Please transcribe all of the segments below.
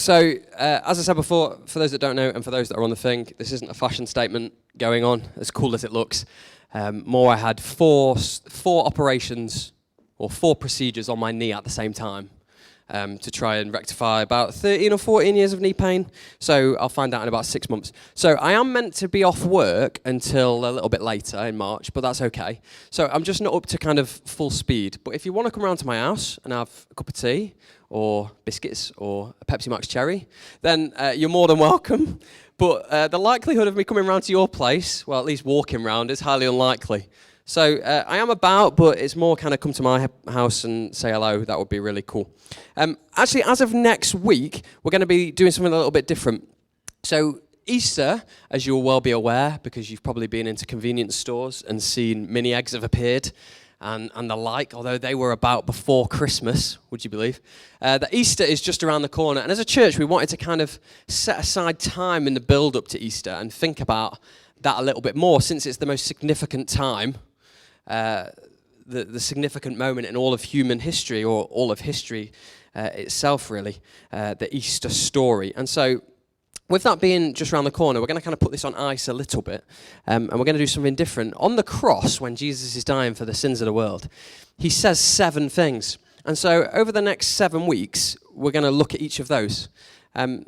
As I said before, for those that don't know and for those that are on the thing, this isn't a fashion statement going on, as cool as it looks. I had four operations or 4 procedures on my knee at the same time to try and rectify about 13 or 14 years of knee pain. So I'll find out in about 6 months. So I am meant to be off work until a little bit later in March, but that's okay. So I'm just not up to kind of full speed. But if you want to come around to my house and have a cup of tea or biscuits or a Pepsi Max cherry, then you're more than welcome. But the likelihood of me coming round to your place, well, at least walking round, is highly unlikely. So I am about, but it's more kind of come to my house and say hello. That would be really cool. Actually, as of next week, we're going to be doing something a little bit different. So Easter, as you'll well be aware, because you've probably been into convenience stores and seen mini eggs have appeared and the like, although they were about before Christmas, would you believe? That Easter is just around the corner. And as a church, we wanted to kind of set aside time in the build-up to Easter and think about that a little bit more, since it's the most significant time, the significant moment in all of human history, or all of history itself, really, the Easter story. And so, with that being just around the corner, we're going to kind of put this on ice a little bit, and we're going to do something different. On the cross, when Jesus is dying for the sins of the world, he says 7 things. And so, over the next 7 weeks, we're going to look at each of those.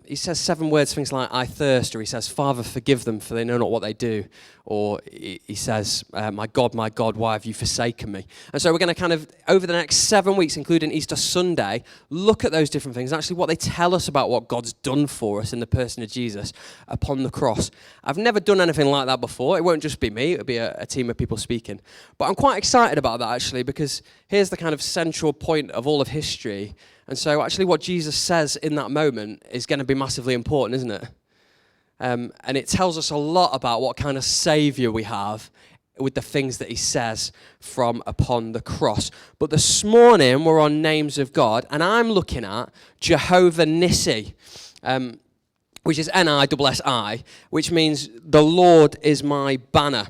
He says 7 words, things like, I thirst, or he says, Father, forgive them, for they know not what they do. Or he says, my God, why have you forsaken me? And so we're going to kind of, over the next 7 weeks, including Easter Sunday, look at those different things, actually what they tell us about what God's done for us in the person of Jesus upon the cross. I've never done anything like that before. It won't just be me, it'll be a team of people speaking. But I'm quite excited about that, actually, because here's the kind of central point of all of history. And so actually what Jesus says in that moment is going to be massively important, isn't it? And it tells us a lot about what kind of Saviour we have with the things that he says from upon the cross. But this morning we're on names of God, and I'm looking at Jehovah Nissi, which is N-I-S-S-I, which means the Lord is my banner.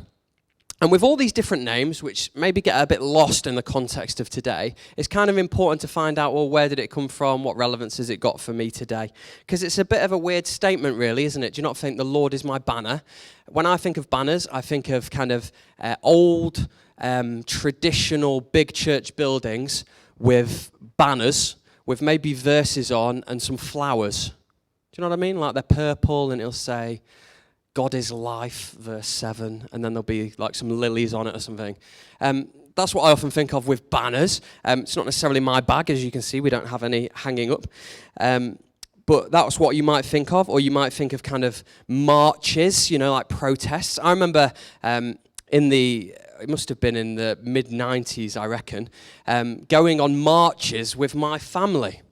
And with all these different names, which maybe get a bit lost in the context of today, it's kind of important to find out, well, where did it come from? What relevance has it got for me today? Because it's a bit of a weird statement, really, isn't it? Do you not think the Lord is my banner? When I think of banners, I think of kind of old, traditional, big church buildings with banners, with maybe verses on and some flowers. Do you know what I mean? Like they're purple and it'll say, God is life, verse 7, and then there'll be like some lilies on it or something. That's what I often think of with banners. It's not necessarily my bag, as you can see. We don't have any hanging up. But that's what you might think of, or you might think of kind of marches, like protests. I remember it must have been in the mid-90s, I reckon, going on marches with my family.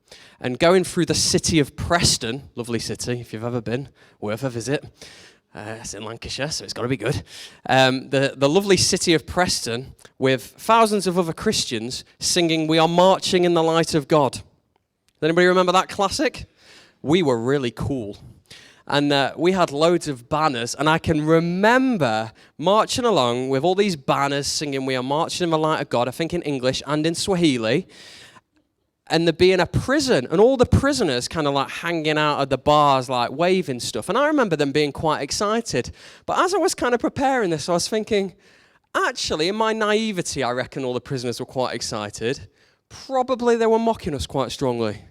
And going through the city of Preston, lovely city, if you've ever been, worth a visit. It's in Lancashire, so it's got to be good. The lovely city of Preston with thousands of other Christians singing, "We are marching in the light of God." Does anybody remember that classic? We were really cool. And we had loads of banners, and I can remember marching along with all these banners singing, "We are marching in the light of God," I think in English and in Swahili. And there being a prison, and all the prisoners kind of like hanging out of the bars, like waving stuff. And I remember them being quite excited. But as I was kind of preparing this, I was thinking, actually, in my naivety, I reckon all the prisoners were quite excited. Probably they were mocking us quite strongly.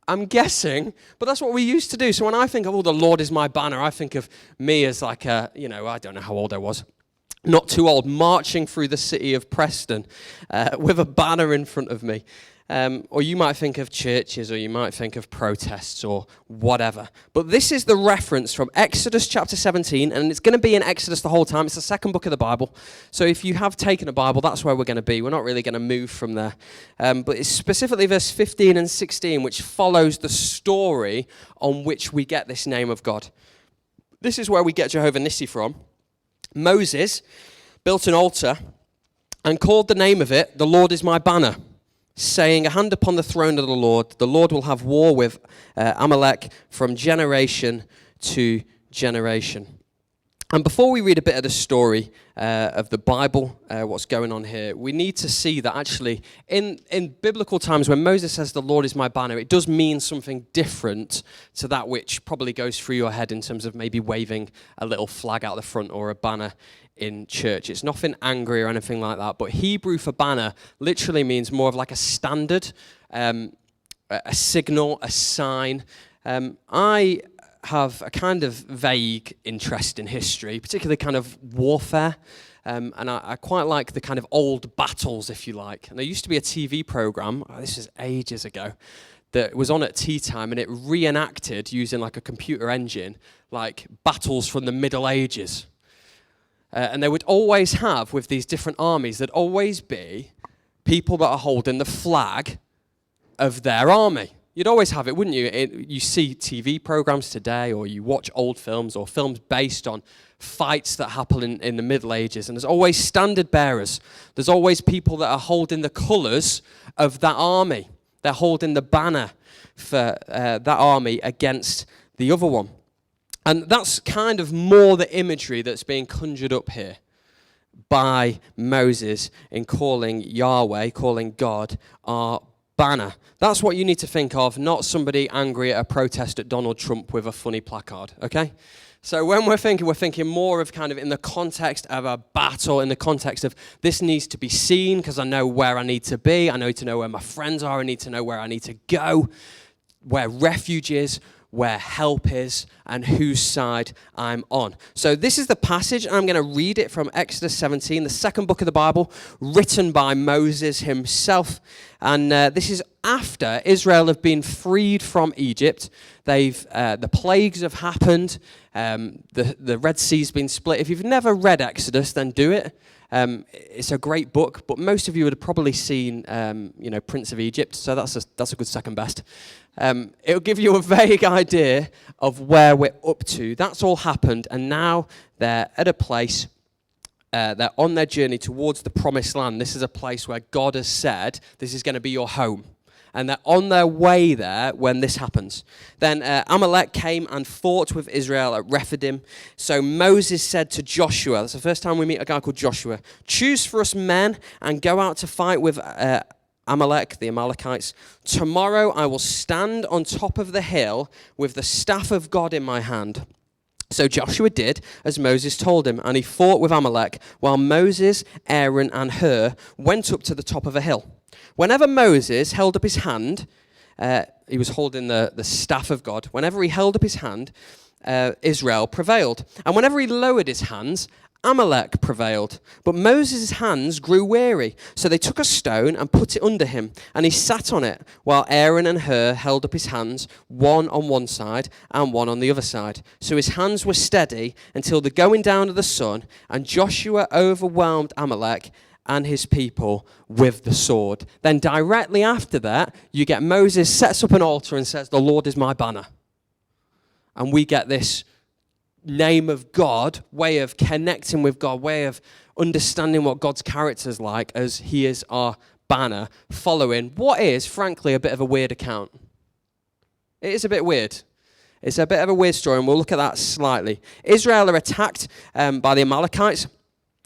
I'm guessing, but that's what we used to do. So when I think of, the Lord is my banner, I think of me as like I don't know how old I was. Not too old, marching through the city of Preston with a banner in front of me. Or you might think of churches, or you might think of protests, or whatever. But this is the reference from Exodus chapter 17, and it's going to be in Exodus the whole time. It's the second book of the Bible. So if you have taken a Bible, that's where we're going to be. We're not really going to move from there. But it's specifically verse 15 and 16, which follows the story on which we get this name of God. This is where we get Jehovah Nissi from. Moses built an altar and called the name of it, "The Lord is my banner," saying, "A hand upon the throne of the Lord will have war with Amalek from generation to generation." And before we read a bit of the story of the Bible, what's going on here, we need to see that actually in biblical times when Moses says the Lord is my banner, it does mean something different to that which probably goes through your head in terms of maybe waving a little flag out the front or a banner in church. It's nothing angry or anything like that, but Hebrew for banner literally means more of like a standard, a signal, a sign. I have a kind of vague interest in history, particularly kind of warfare, and I quite like the kind of old battles, if you like. And there used to be a TV program, this is ages ago, that was on at tea time, and it reenacted, using like a computer engine, like battles from the Middle Ages. And they would always have, with these different armies, there'd always be people that are holding the flag of their army. You'd always have it, wouldn't you? You see TV programs today, or you watch old films, or films based on fights that happen in the Middle Ages, and there's always standard bearers. There's always people that are holding the colours of that army. They're holding the banner for that army against the other one. And that's kind of more the imagery that's being conjured up here by Moses in calling Yahweh, calling God, our banner. That's what you need to think of, not somebody angry at a protest at Donald Trump with a funny placard, okay? So when we're thinking more of kind of in the context of a battle, in the context of this needs to be seen because I know where I need to be, I need to know where my friends are, I need to know where I need to go, where refuge is, where help is, and whose side I'm on. So this is the passage, and I'm going to read it from Exodus 17, the second book of the Bible, written by Moses himself. And this is after Israel have been freed from Egypt. The plagues have happened. The Red Sea's been split. If you've never read Exodus, then do it. It's a great book, but most of you would have probably seen, Prince of Egypt, so that's a good second best. It'll give you a vague idea of where we're up to. That's all happened, and now they're at a place, they're on their journey towards the promised land. This is a place where God has said, this is going to be your home. And they're on their way there when this happens. Then Amalek came and fought with Israel at Rephidim. So Moses said to Joshua, that's the first time we meet a guy called Joshua, choose for us men and go out to fight with Amalek, the Amalekites. Tomorrow I will stand on top of the hill with the staff of God in my hand. So Joshua did as Moses told him, and he fought with Amalek, while Moses, Aaron, and Hur went up to the top of a hill. Whenever Moses held up his hand, he was holding the staff of God. Whenever he held up his hand, Israel prevailed. And whenever he lowered his hands, Amalek prevailed. But Moses' hands grew weary. So they took a stone and put it under him, and he sat on it, while Aaron and Hur held up his hands, one on one side and one on the other side. So his hands were steady until the going down of the sun, and Joshua overwhelmed Amalek and his people with the sword. Then directly after that, you get Moses sets up an altar and says, the Lord is my banner. And we get this name of God, way of connecting with God, way of understanding what God's character is like as he is our banner, following what is, frankly, a bit of a weird account. It is a bit weird. It's a bit of a weird story, and we'll look at that slightly. Israel are attacked by the Amalekites.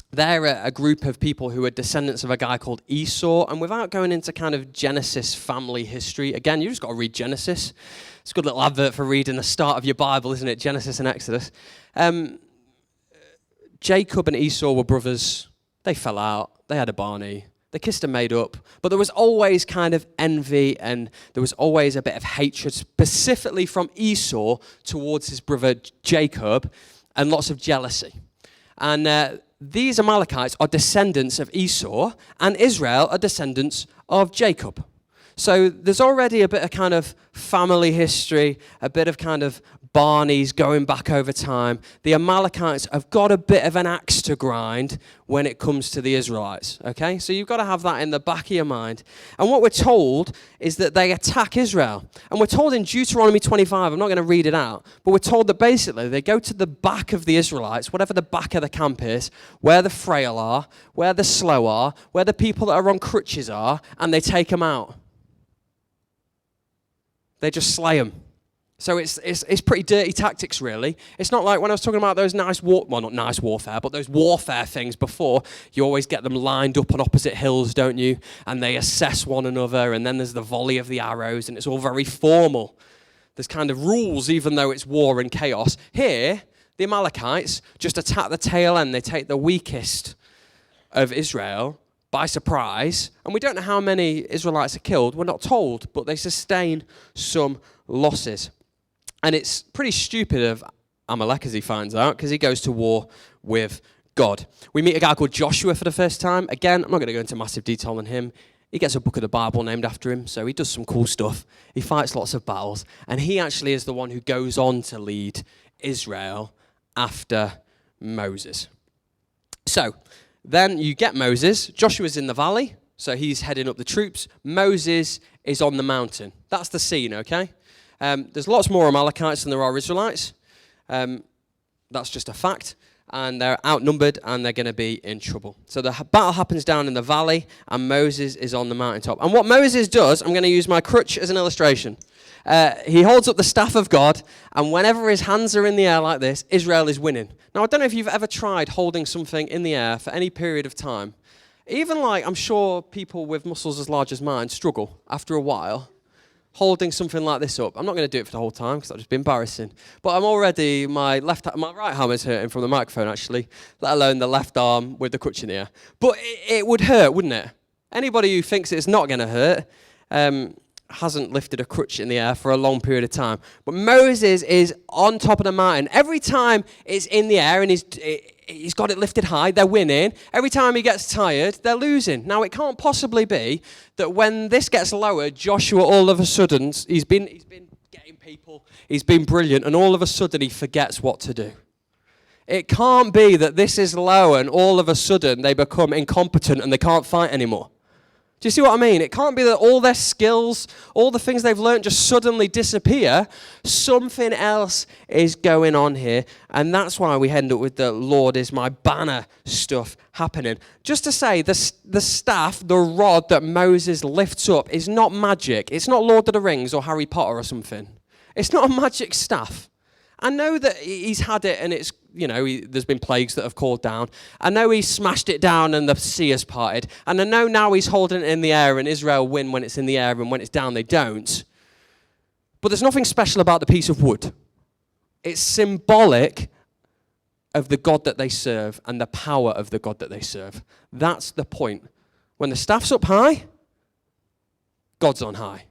They're a group of people who are descendants of a guy called Esau. And without going into kind of Genesis family history, again, you just got to read Genesis. It's a good little advert for reading the start of your Bible, isn't it? Genesis and Exodus. Jacob and Esau were brothers. They fell out. They had a Barney. They kissed and made up. But there was always kind of envy, and there was always a bit of hatred, specifically from Esau towards his brother Jacob, and lots of jealousy. And these Amalekites are descendants of Esau, and Israel are descendants of Jacob. So there's already a bit of kind of family history, a bit of kind of Barneys going back over time. The Amalekites have got a bit of an axe to grind when it comes to the Israelites, okay? So you've got to have that in the back of your mind. And what we're told is that they attack Israel. And we're told in Deuteronomy 25, I'm not going to read it out, but we're told that basically they go to the back of the Israelites, whatever the back of the camp is, where the frail are, where the slow are, where the people that are on crutches are, and they take them out. They just slay them. So it's pretty dirty tactics, really. It's not like when I was talking about those not nice warfare, but those warfare things before. You always get them lined up on opposite hills, don't you? And they assess one another, and then there's the volley of the arrows, and it's all very formal. There's kind of rules, even though it's war and chaos. Here, the Amalekites just attack the tail end. They take the weakest of Israel by surprise, and we don't know how many Israelites are killed. We're not told, but they sustain some losses. And it's pretty stupid of Amalek, as he finds out, because he goes to war with God. We meet a guy called Joshua for the first time. Again, I'm not going to go into massive detail on him. He gets a book of the Bible named after him, so he does some cool stuff. He fights lots of battles, and he actually is the one who goes on to lead Israel after Moses. So then you get Moses. Joshua's in the valley, so he's heading up the troops. Moses is on the mountain. That's the scene, okay? There's lots more Amalekites than there are Israelites. That's just a fact. And they're outnumbered, and they're going to be in trouble. So the battle happens down in the valley, and Moses is on the mountaintop. And what Moses does, I'm going to use my crutch as an illustration. He holds up the staff of God, and whenever his hands are in the air like this, Israel is winning. Now, I don't know if you've ever tried holding something in the air for any period of time. Even I'm sure people with muscles as large as mine struggle after a while holding something like this up. I'm not going to do it for the whole time because that'll just be embarrassing. But I'm already, my right arm is hurting from the microphone actually, let alone the left arm with the crutch in the air. But it would hurt, wouldn't it? Anybody who thinks it's not going to hurt hasn't lifted a crutch in the air for a long period of time. But Moses is on top of the mountain. Every time it's in the air and he's got it lifted high, they're winning. Every time he gets tired, they're losing. Now, it can't possibly be that when this gets lowered, Joshua all of a sudden, he's been getting people, he's been brilliant, and all of a sudden he forgets what to do. It can't be that this is low and all of a sudden they become incompetent and they can't fight anymore. Do you see what I mean? It can't be that all their skills, all the things they've learned just suddenly disappear. Something else is going on here. And that's why we end up with the Lord is my banner stuff happening. Just to say, the staff, the rod that Moses lifts up is not magic. It's not Lord of the Rings or Harry Potter or something. It's not a magic staff. I know that he's had it and it's, there's been plagues that have called down. I know he smashed it down and the sea has parted. And I know now he's holding it in the air and Israel win when it's in the air and when it's down they don't. But there's nothing special about the piece of wood. It's symbolic of the God that they serve and the power of the God that they serve. That's the point. When the staff's up high, God's on high.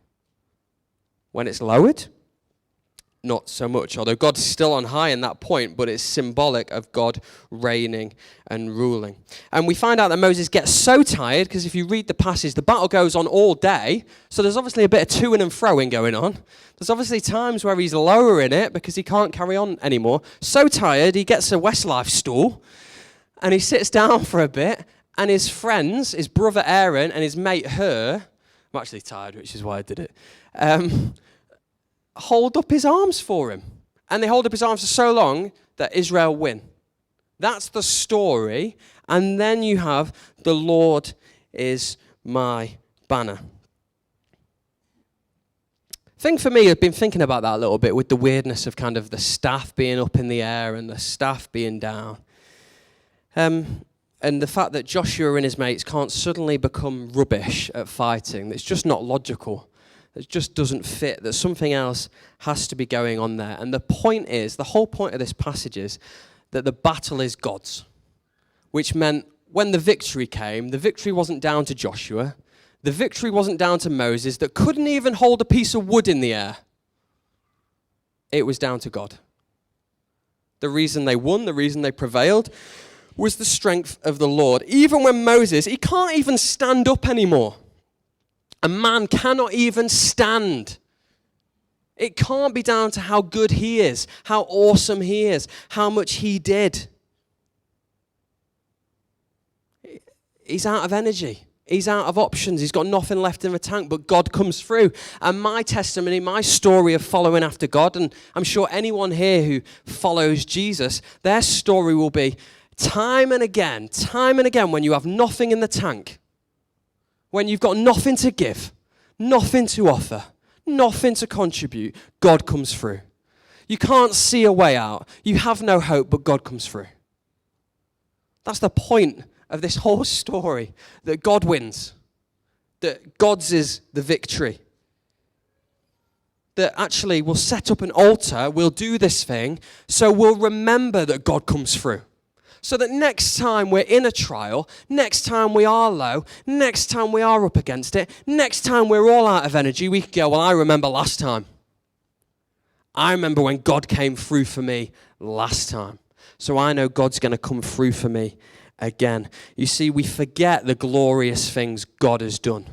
When it's lowered, not so much, although God's still on high in that point, but it's symbolic of God reigning and ruling. And we find out that Moses gets so tired, because if you read the passage, the battle goes on all day, so there's obviously a bit of to-ing and fro-ing going on. There's obviously times where he's lowering it because he can't carry on anymore. So tired, he gets a Westlife stool, and he sits down for a bit, and his friends, his brother Aaron and his mate Hur, I'm actually tired, which is why I did it, hold up his arms for him. And they hold up his arms for so long that Israel win. That's the story. And then you have the Lord is my banner. Thing for me, I've been thinking about that a little bit with the weirdness of kind of the staff being up in the air and the staff being down. And the fact that Joshua and his mates can't suddenly become rubbish at fighting. It's just not logical. It just doesn't fit, that something else has to be going on there. And the whole point of this passage is that the battle is God's, which meant when the victory came, the victory wasn't down to Joshua, the victory wasn't down to Moses, that couldn't even hold a piece of wood in the air. It was down to God. The reason they won, the reason they prevailed, was the strength of the Lord. Even when Moses, he can't even stand up anymore. A man cannot even stand. It can't be down to how good he is, how awesome he is, how much he did. He's out of energy. He's out of options. He's got nothing left in the tank, but God comes through. And my testimony, my story of following after God, and I'm sure anyone here who follows Jesus, their story will be time and again, when you have nothing in the tank, when you've got nothing to give, nothing to offer, nothing to contribute, God comes through. You can't see a way out. You have no hope, but God comes through. That's the point of this whole story, that God wins, that God's is the victory. That actually we'll set up an altar, we'll do this thing, so we'll remember that God comes through. So that next time we're in a trial, next time we are low, next time we are up against it, next time we're all out of energy, we can go, well, I remember last time. I remember when God came through for me last time. So I know God's going to come through for me again. You see, we forget the glorious things God has done,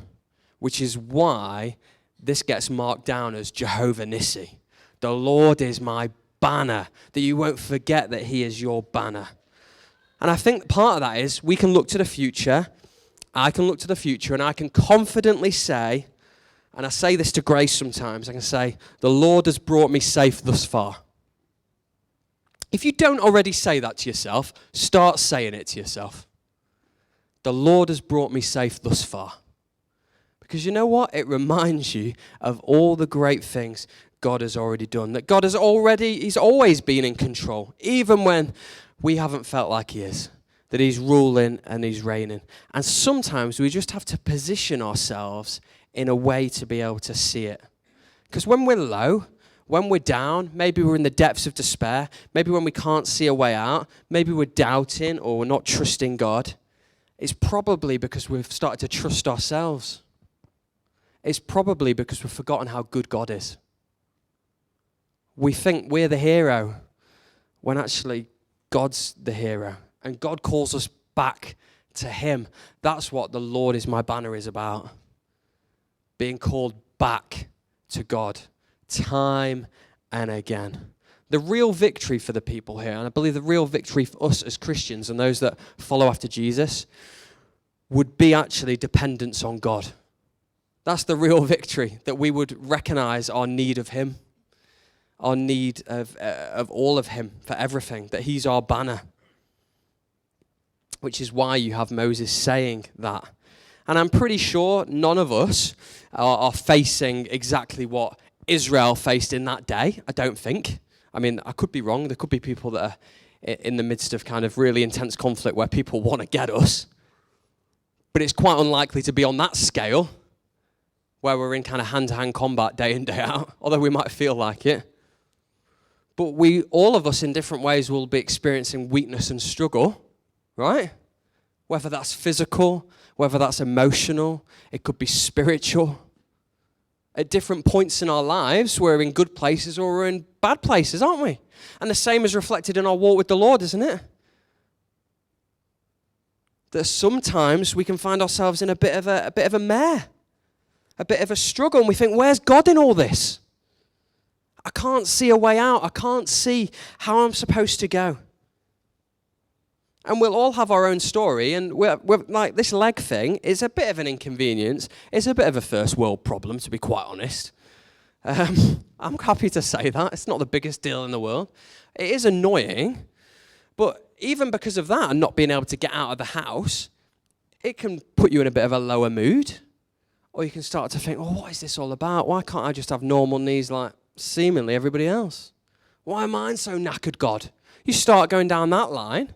which is why this gets marked down as Jehovah Nissi. The Lord is my banner, that you won't forget that he is your banner. And I think part of that is we can look to the future. I can look to the future and I can confidently say, and I say this to Grace sometimes, I can say, the Lord has brought me safe thus far. If you don't already say that to yourself, start saying it to yourself. The Lord has brought me safe thus far. Because you know what? It reminds you of all the great things God has already done. That God has he's always been in control, even when we haven't felt like he is. That he's ruling and he's reigning. And sometimes we just have to position ourselves in a way to be able to see it. Because when we're low, when we're down, maybe we're in the depths of despair, maybe when we can't see a way out, maybe we're doubting or we're not trusting God, it's probably because we've started to trust ourselves. It's probably because we've forgotten how good God is. We think we're the hero when actually God's the hero. And God calls us back to him. That's what the Lord is my banner is about. Being called back to God time and again. The real victory for the people here, and I believe the real victory for us as Christians and those that follow after Jesus, would be actually dependence on God. That's the real victory, that we would recognize our need of him, our need of all of him for everything, that he's our banner, which is why you have Moses saying that. And I'm pretty sure none of us are facing exactly what Israel faced in that day, I don't think. I mean, I could be wrong. There could be people that are in the midst of kind of really intense conflict where people want to get us. But it's quite unlikely to be on that scale, where we're in kind of hand-to-hand combat day in, day out, although we might feel like it. But all of us in different ways will be experiencing weakness and struggle, right? Whether that's physical, whether that's emotional, it could be spiritual. At different points in our lives, we're in good places or we're in bad places, aren't we? And the same is reflected in our walk with the Lord, isn't it? That sometimes we can find ourselves in a bit of a mare, a bit of a struggle, and we think, where's God in all this? I can't see a way out. I can't see how I'm supposed to go. And we'll all have our own story, and we're like, this leg thing is a bit of an inconvenience. It's a bit of a first world problem, to be quite honest. I'm happy to say that. It's not the biggest deal in the world. It is annoying, but even because of that and not being able to get out of the house, it can put you in a bit of a lower mood. Or you can start to think, oh, what is this all about? Why can't I just have normal knees like seemingly everybody else? Why am mine so knackered, God? You start going down that line,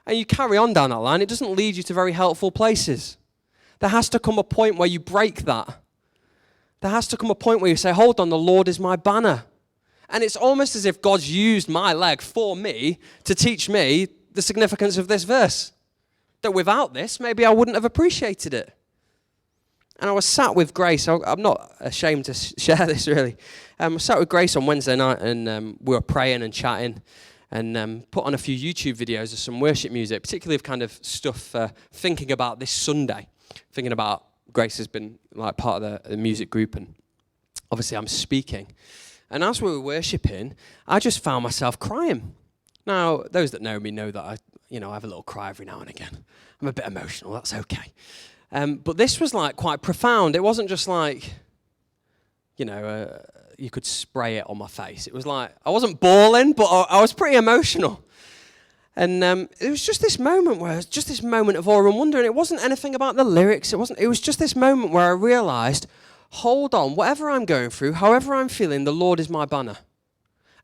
and you carry on down that line. It doesn't lead you to very helpful places. There has to come a point where you break that. There has to come a point where you say, hold on, the Lord is my banner. And it's almost as if God's used my leg for me to teach me the significance of this verse. That without this, maybe I wouldn't have appreciated it. And I was sat with Grace. I'm not ashamed to share this, really. I was sat with Grace on Wednesday night, and we were praying and chatting, and put on a few YouTube videos of some worship music, particularly of kind of stuff thinking about this Sunday. Thinking about Grace has been like part of the music group, and obviously I'm speaking. And as we were worshiping, I just found myself crying. Now, those that know me know that I have a little cry every now and again. I'm a bit emotional. That's okay. But this was like quite profound. It wasn't just like, you could spray it on my face. It was like, I wasn't bawling, but I was pretty emotional. And it was just this moment where it was just this moment of awe and wonder. And it wasn't anything about the lyrics. It was just this moment where I realized, hold on, whatever I'm going through, however I'm feeling, the Lord is my banner.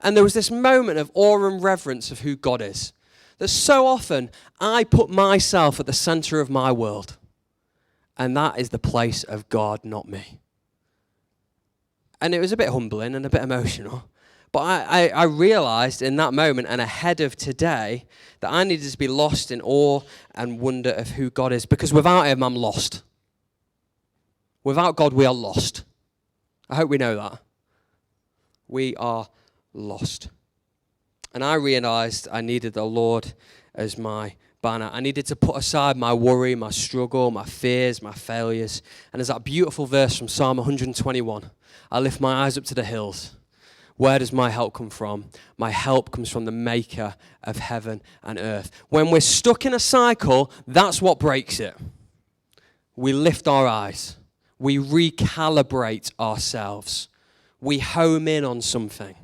And there was this moment of awe and reverence of who God is. That so often I put myself at the center of my world. And that is the place of God, not me. And it was a bit humbling and a bit emotional. But I realized in that moment and ahead of today that I needed to be lost in awe and wonder of who God is. Because without him, I'm lost. Without God, we are lost. I hope we know that. We are lost. And I realized I needed the Lord as my banner. I needed to put aside my worry, my struggle, my fears, my failures. And there's that beautiful verse from Psalm 121. I lift my eyes up to the hills. Where does my help come from? My help comes from the maker of heaven and earth. When we're stuck in a cycle, that's what breaks it. We lift our eyes. We recalibrate ourselves. We home in on something.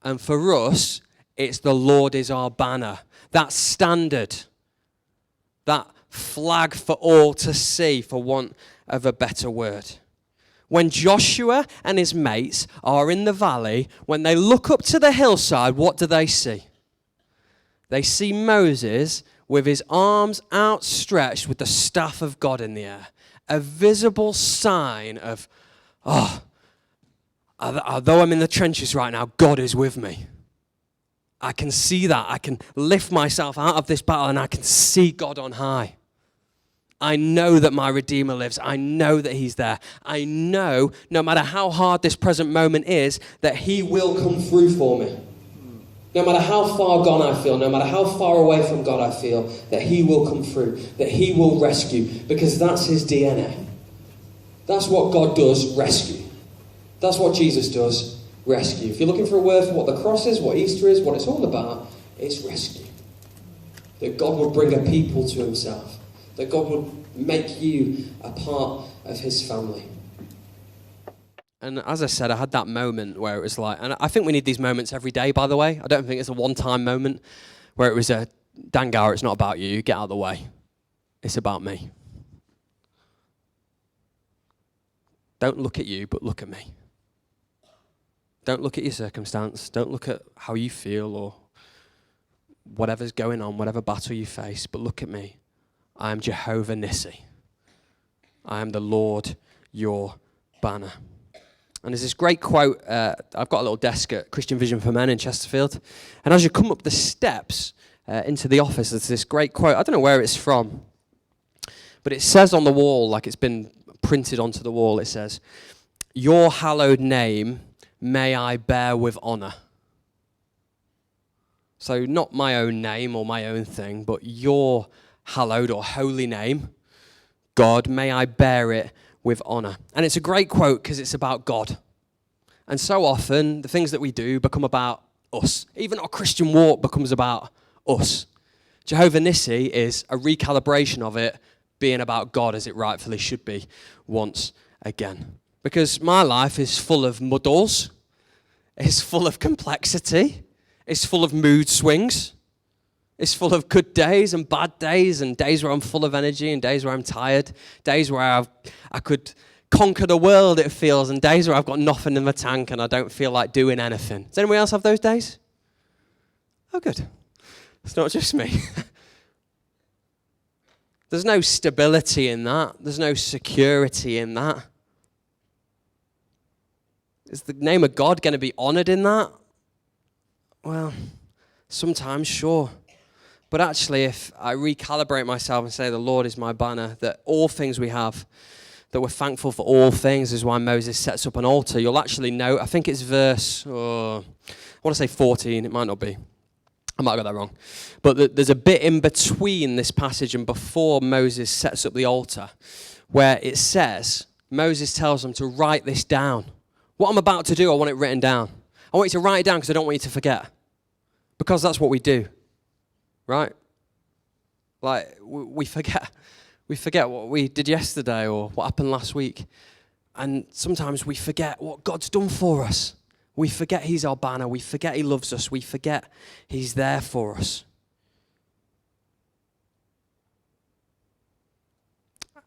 And for us, it's the Lord is our banner. That standard. That flag for all to see, for want of a better word. When Joshua and his mates are in the valley, when they look up to the hillside, what do they see? They see Moses with his arms outstretched with the staff of God in the air. A visible sign of, although I'm in the trenches right now, God is with me. I can see that. I can lift myself out of this battle and I can see God on high. I know that my Redeemer lives. I know that he's there. I know, no matter how hard this present moment is, that he will come through for me. No matter how far gone I feel, no matter how far away from God I feel, that he will come through, that he will rescue, because that's his DNA. That's what God does, rescue. That's what Jesus does, rescue. If you're looking for a word for what the cross is, what Easter is, what it's all about, it's rescue. That God would bring a people to himself. That God would make you a part of his family. And as I said, I had that moment where it was like, and I think we need these moments every day, by the way. I don't think it's a one-time moment where it was a, Dangar, it's not about you, get out of the way. It's about me. Don't look at you, but look at me. Don't look at your circumstance. Don't look at how you feel or whatever's going on, whatever battle you face, but look at me. I am Jehovah Nissi. I am the Lord, your banner. And there's this great quote. I've got a little desk at Christian Vision for Men in Chesterfield. And as you come up the steps into the office, there's this great quote. I don't know where it's from, but it says on the wall, like it's been printed onto the wall, it says, "Your hallowed name may I bear with honor." So not my own name or my own thing, but your hallowed or holy name, God, may I bear it with honor. And it's a great quote because it's about God. And so often, the things that we do become about us. Even our Christian walk becomes about us. Jehovah Nissi is a recalibration of it being about God as it rightfully should be once again. Because my life is full of muddles. It's full of complexity. It's full of mood swings. It's full of good days and bad days and days where I'm full of energy and days where I'm tired, days where I could conquer the world, it feels, and days where I've got nothing in the tank and I don't feel like doing anything. Does anyone else have those days? Oh, good. It's not just me. There's no stability in that. There's no security in that. Is the name of God going to be honored in that? Well, sometimes, sure. But actually, if I recalibrate myself and say the Lord is my banner, that all things we have, that we're thankful for all things, is why Moses sets up an altar. You'll actually know, I think it's verse, I want to say 14, it might not be. I might have got that wrong. But there's a bit in between this passage and before Moses sets up the altar where it says, Moses tells them to write this down. What I'm about to do, I want it written down. I want you to write it down because I don't want you to forget. Because that's what we do. Right? Like, we forget. We forget what we did yesterday or what happened last week. And sometimes we forget what God's done for us. We forget he's our banner. We forget he loves us. We forget he's there for us.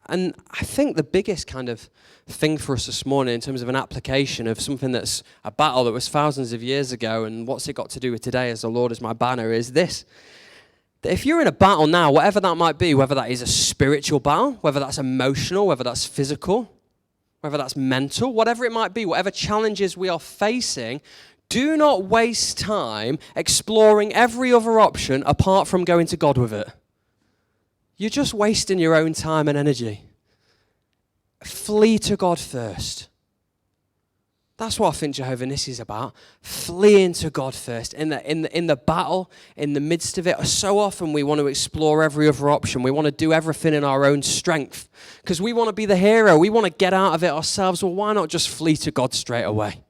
And I think the biggest kind of thing for us this morning in terms of an application of something that's a battle that was thousands of years ago and what's it got to do with today as the Lord is my banner is this. That if you're in a battle now, whatever that might be, whether that is a spiritual battle, whether that's emotional, whether that's physical, whether that's mental, whatever it might be, whatever challenges we are facing, do not waste time exploring every other option apart from going to God with it. You're just wasting your own time and energy. Flee to God first. That's what I think Jehovah Nissi is about. Fleeing to God first. In the battle, in the midst of it, so often we want to explore every other option. We want to do everything in our own strength because we want to be the hero. We want to get out of it ourselves. Well, why not just flee to God straight away?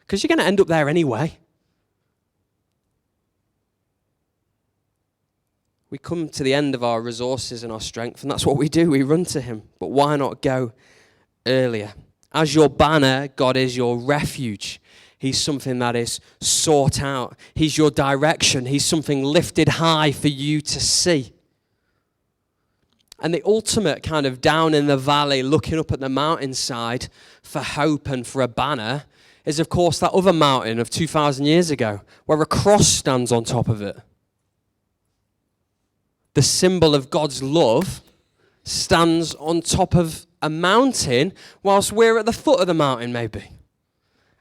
Because you're going to end up there anyway. We come to the end of our resources and our strength, and that's what we do. We run to him. But why not go earlier? As your banner, God is your refuge. He's something that is sought out. He's your direction. He's something lifted high for you to see. And the ultimate kind of down in the valley, looking up at the mountainside for hope and for a banner is, of course, that other mountain of 2,000 years ago, where a cross stands on top of it. The symbol of God's love stands on top of a mountain whilst we're at the foot of the mountain maybe.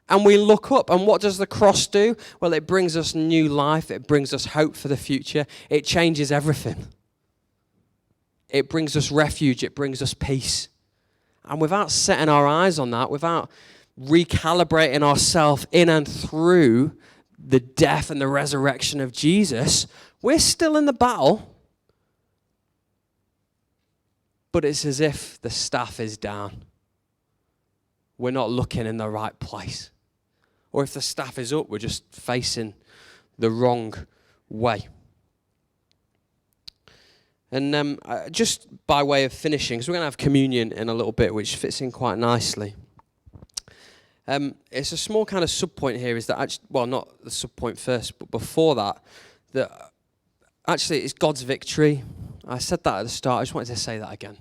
And we look up, and what does the cross do? Well, it brings us new life. It brings us hope for the future. It changes everything. It brings us refuge. It brings us peace. And without setting our eyes on that, without recalibrating ourselves in and through the death and the resurrection of Jesus, we're still in the battle. But it's as if the staff is down. We're not looking in the right place. Or if the staff is up, we're just facing the wrong way. And just by way of finishing, because we're going to have communion in a little bit, which fits in quite nicely. It's a small kind of sub-point here, is that actually, well, not the sub-point first, but before that actually it's God's victory. I said that at the start. I just wanted to say that again.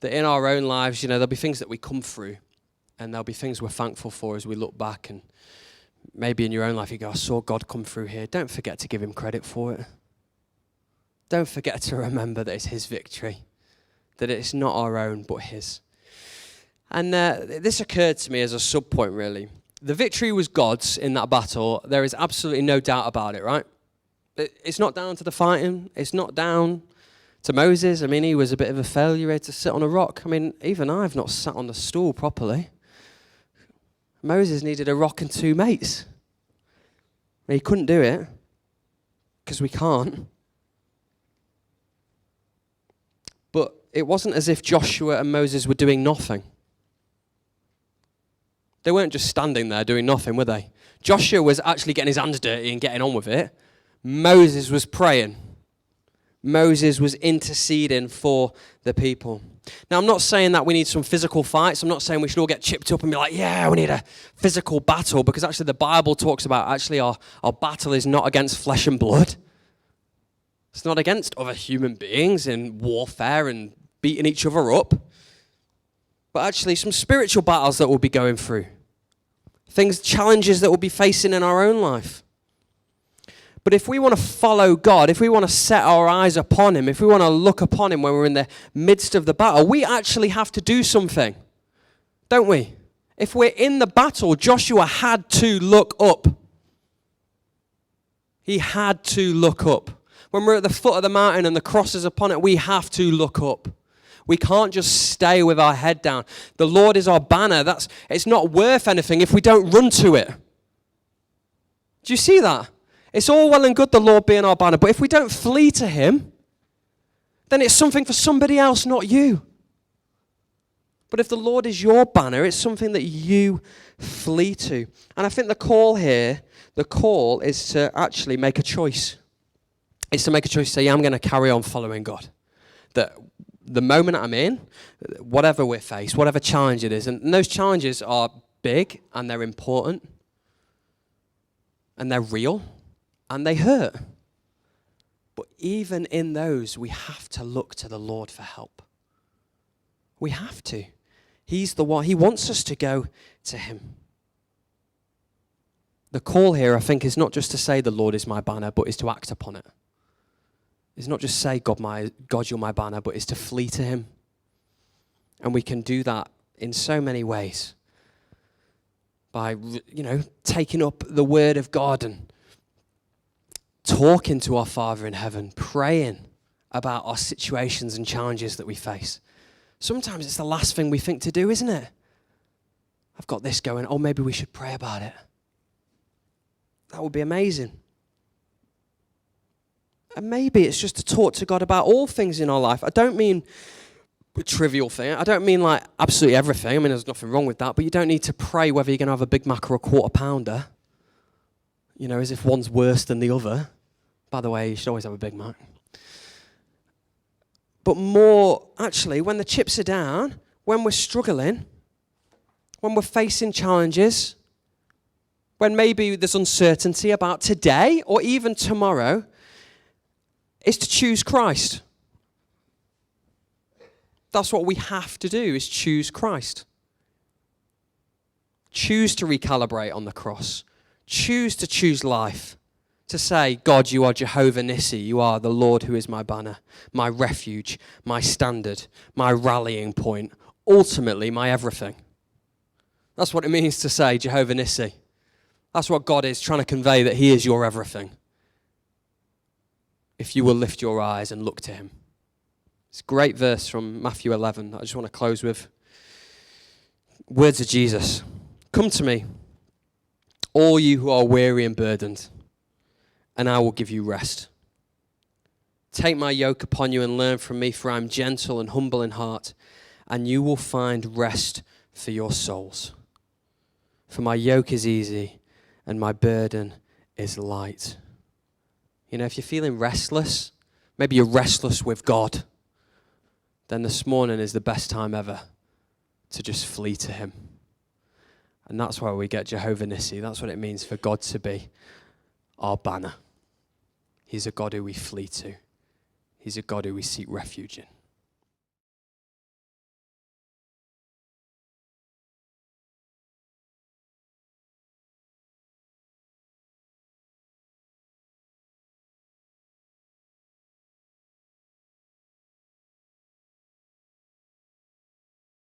That in our own lives, there'll be things that we come through, and there'll be things we're thankful for as we look back. And maybe in your own life, you go, I saw God come through here. Don't forget to give him credit for it. Don't forget to remember that it's his victory, that it's not our own, but his. And this occurred to me as a sub-point, really. The victory was God's in that battle. There is absolutely no doubt about it, right? It's not down to the fighting. It's not down to Moses. I mean, he was a bit of a failure. He had to sit on a rock. I mean, even I've not sat on the stool properly. Moses needed a rock and two mates. He couldn't do it because we can't. But it wasn't as if Joshua and Moses were doing nothing. They weren't just standing there doing nothing, were they? Joshua was actually getting his hands dirty and getting on with it. Moses was praying. Moses was interceding for the people. Now, I'm not saying that we need some physical fights. I'm not saying we should all get chipped up and be like, yeah, we need a physical battle, because actually the Bible talks about actually our battle is not against flesh and blood. It's not against other human beings in warfare and beating each other up. But actually some spiritual battles that we'll be going through. Challenges that we'll be facing in our own life. But if we want to follow God, if we want to set our eyes upon him, if we want to look upon him when we're in the midst of the battle, we actually have to do something, don't we? If we're in the battle, Joshua had to look up. He had to look up. When we're at the foot of the mountain and the cross is upon it, we have to look up. We can't just stay with our head down. The Lord is our banner. It's not worth anything if we don't run to it. Do you see that? It's all well and good the Lord being our banner, but if we don't flee to him, then it's something for somebody else, not you. But if the Lord is your banner, it's something that you flee to. And I think the call is to actually make a choice. It's to make a choice to say, yeah, I'm going to carry on following God. That the moment I'm in, whatever we're faced, whatever challenge it is, and those challenges are big and they're important and they're real. And they hurt. But even in those, we have to look to the Lord for help. We have to. He's the one. He wants us to go to him. The call here, I think, is not just to say the Lord is my banner, but is to act upon it. It's not just say, God, you're my banner, but is to flee to him. And we can do that in so many ways. By, taking up the word of God and talking to our Father in heaven, praying about our situations and challenges that we face. Sometimes it's the last thing we think to do, isn't it? I've got this going. Oh, maybe we should pray about it. That would be amazing. And maybe it's just to talk to God about all things in our life. I don't mean a trivial thing. I don't mean like absolutely everything. I mean, there's nothing wrong with that. But you don't need to pray whether you're going to have a Big Mac or a quarter pounder. As if one's worse than the other. By the way, you should always have a Big Mac. But more, actually, when the chips are down, when we're struggling, when we're facing challenges, when maybe there's uncertainty about today or even tomorrow, is to choose Christ. That's what we have to do, is choose Christ. Choose to recalibrate on the cross. Choose to choose life. To say, God, you are Jehovah Nissi. You are the Lord who is my banner, my refuge, my standard, my rallying point, ultimately my everything. That's what it means to say Jehovah Nissi. That's what God is trying to convey, that he is your everything. If you will lift your eyes and look to him. It's a great verse from Matthew 11 that I just want to close with. Words of Jesus. Come to me, all you who are weary and burdened, and I will give you rest. Take my yoke upon you and learn from me, for I am gentle and humble in heart, and you will find rest for your souls. For my yoke is easy and my burden is light. If you're feeling restless, maybe you're restless with God, then this morning is the best time ever to just flee to him. And that's why we get Jehovah Nissi. That's what it means for God to be our banner. He's a God who we flee to. He's a God who we seek refuge in.